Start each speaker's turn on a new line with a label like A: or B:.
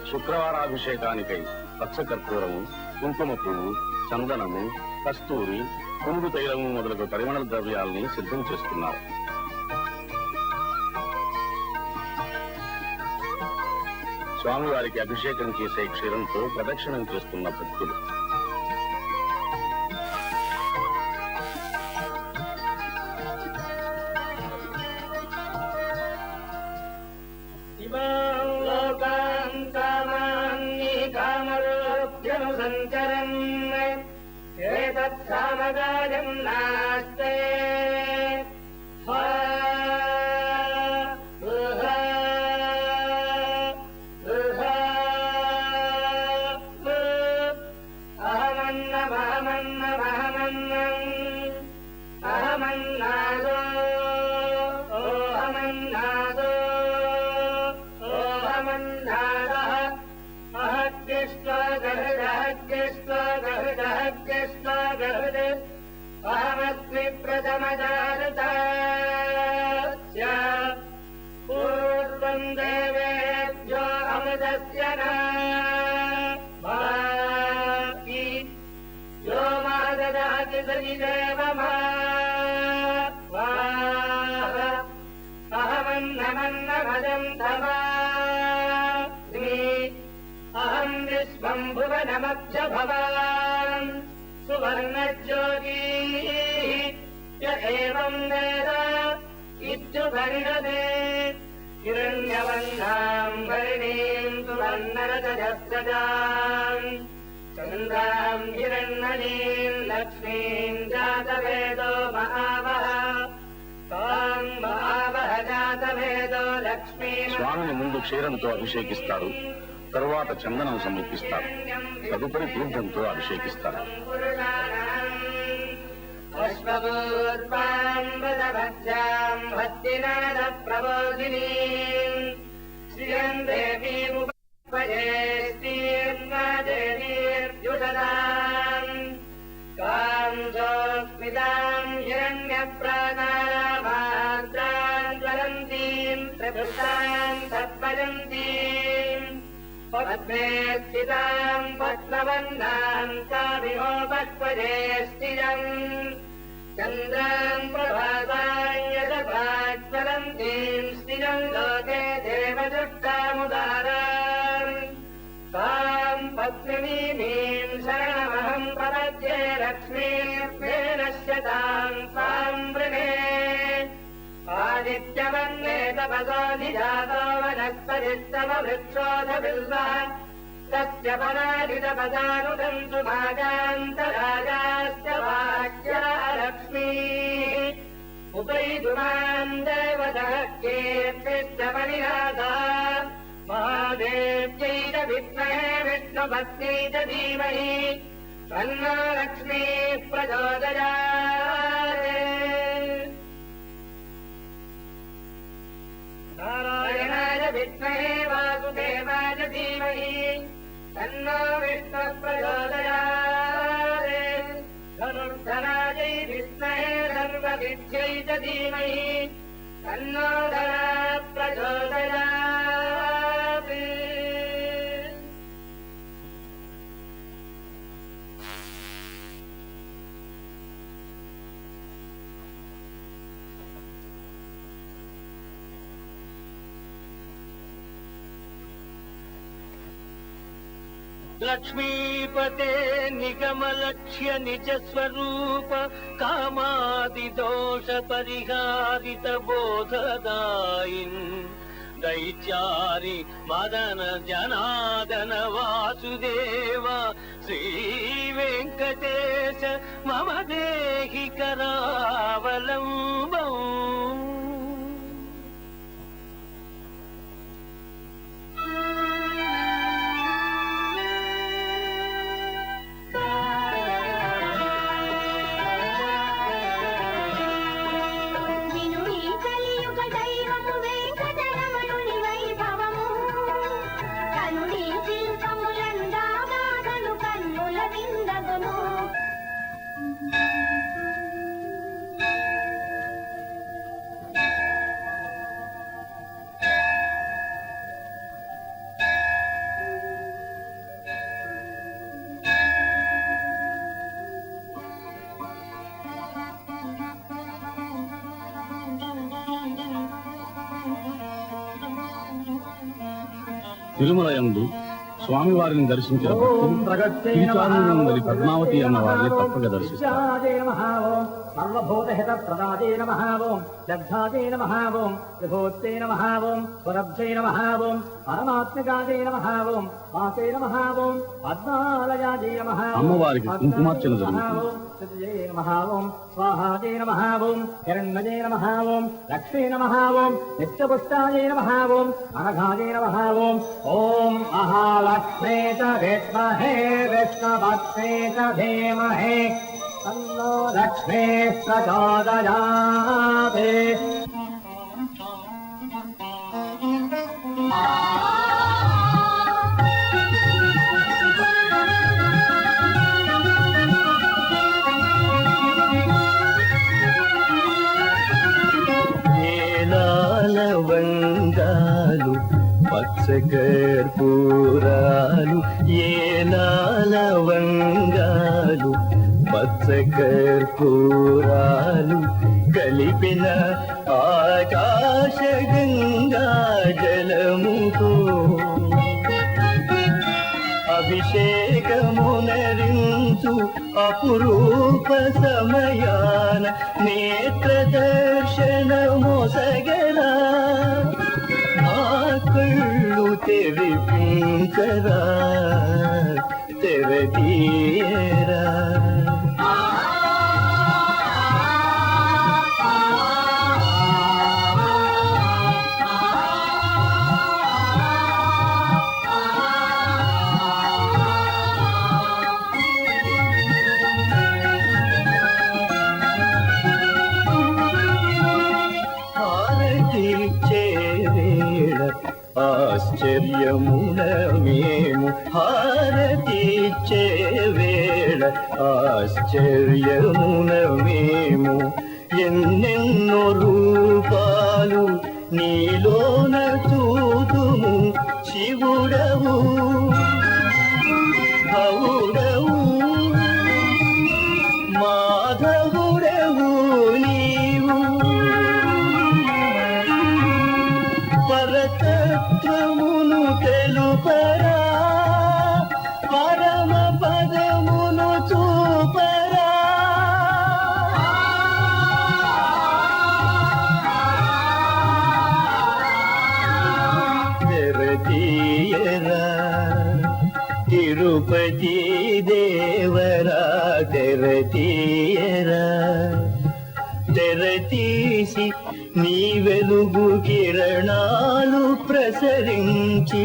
A: శుక్రవారాభిషేకానికై పచ్చకర్పూరము, కుంకుమ పువ్వు, చందనము, కస్తూరి, కుంగు తైలము మొదలగు పరిమళ ద్రవ్యాలని సిద్ధం చేస్తున్నారు. స్వామివారికి అభిషేకం చేసే క్షీరంతో ప్రదక్షిణం చేస్తున్న భక్తులు.
B: నాస్తే अहमस्मि प्रथमजातस्य पूर्वं देवेभ्यो अमृतस्य नास्ति यो मा ददाति सविदेव अहमन्नमन्नभजं तवास्मि अहं विश्वं भुवनमध्य भवान् सुवर्णज्योति य एवं वेद इत्युपनिषदे हिरण्यवर्णां वर्णीं सुवर्णरजस्रजां चन्द्रां हिरण्मयीं लक्ष्मीं जातवेदो महावः तां महावः जातवेदो लक्ष्मी.
A: స్వామిని ముందు క్షీరంతో అభిషేకిస్తారు, తరువాత చందనం సమర్పిస్తారు, తదుపరి తీర్థంతో అభిషేకిస్తారు.
B: పుష్పూర్వాంబుధభద్రాం భక్తినాద ప్రబోధినీం శ్రియం దేవీముపదేశీర్మాదేవీర్యుషదాం కాంజోస్మితాం హిరణ్యప్రాకారభాద్రాం జ్వలంతీం ప్రవృత్తాం సత్వజంతీం పద్మే స్థితాం పద్మవర్ణాం కామిహోపక్వదే స్థిరం చంద్రాం ప్రభాసాన్యజపాజ్వలంతీం స్థిరం లోకే దేవదృష్టాముదారాం తాం పద్మినీమీం శరణమహం ప్రపద్యే లక్ష్మీర్భేనశ్యతాం తాం వృణే ఆదిత్యవర్ణే తపసో నిజాతో వనస్పతిస్తమ వృక్షోధ బిల్వః తస్య పరాజితపదానుదంతు భాగాంతరాజాశ్చ వాక్యా లక్ష్మీః ఉపైతు మాం దేవతః కీర్తిశ్చ పరిహాసా మహాదేవ్యై చ విద్మహే విష్ణుభక్త్యై చ ధీమహి తన్నో లక్ష్మీః ప్రచోదయాత్. నారాయణాయ విద్మహే వాసుదేవాయ ధీమహి తన్నో విష్ణుః ప్రచోదయాత్. ధనుర్ధరాజై విద్మహే సర్వవిద్యై చ ధీమహి తన్నో ధనః ప్రచోదయాత్.
C: లక్ష్మీపతే నిగమలక్ష్య నిజ స్వరూప కామాది దోష పరిహారిత బోధదాయిన్ దైత్యారి మదన జనాదన వాసుదేవ శ్రీ వెంకటేశ మమ దేహి కరావలంబం.
A: తిరుమలయందు స్వామివారిని దర్శించిన భక్తులు తిరుచానూరులోని పద్మావతి అమ్మవారిని తప్పక దర్శిస్తారు.
D: సర్వభూతహిత ప్రదాదే నమః ఓం లబ్ధాదే నమః ఓం విభూతే నమః ఓం స్వరబ్ధే నమః ఓం పరమాత్మకాదే నమః ఓం వాసే నమః ఓం పద్మాలయాదే నమః
A: అమ్మవారికి కుంకుమార్చన జరుగుతుంది.
D: నమః ఓం స్వాహాదే నమః ఓం హిరణ్మయే నమః ఓం లక్ష్మీ నమః ఓం నిత్యపుష్టాయే నమః ఓం అనఘాదే నమః ఓం ఓం మహాలక్ష్మీ చ విద్మహే విష్ణుపత్నే చ ధీమహి తన్నో లక్ష్మీ ప్రచోదయాత్.
C: లవంగాలు పచ్చకర్పూరాలు లవంగాలు పచ్చకర్పూరాలు కలిపిన ఆకాశ గంగా జలముతో అభిషేకమునరించు అపురూప సమయాన నేత్ర దర్శనమొసగరా ఆ కళ్ళు తెరిపించరా తెరదీయరా. చేవేళ ఆశ్చర్యమున మేము హారతిచ్చే వేళ ఆశ్చర్యమున మేము ఎన్నెన్నో రూపాలు నీలోన చూతుము శివుడవు హవుడవు మాధవుడవు నీవు పరతత్వమును తెలుపరా పరమ పదమును చూపరా. తెరదీయరా తిరుపతి దేవరా తెరదీయరా. తెరతీసి నీ వెలుగు కిరణాలు ప్రసరించి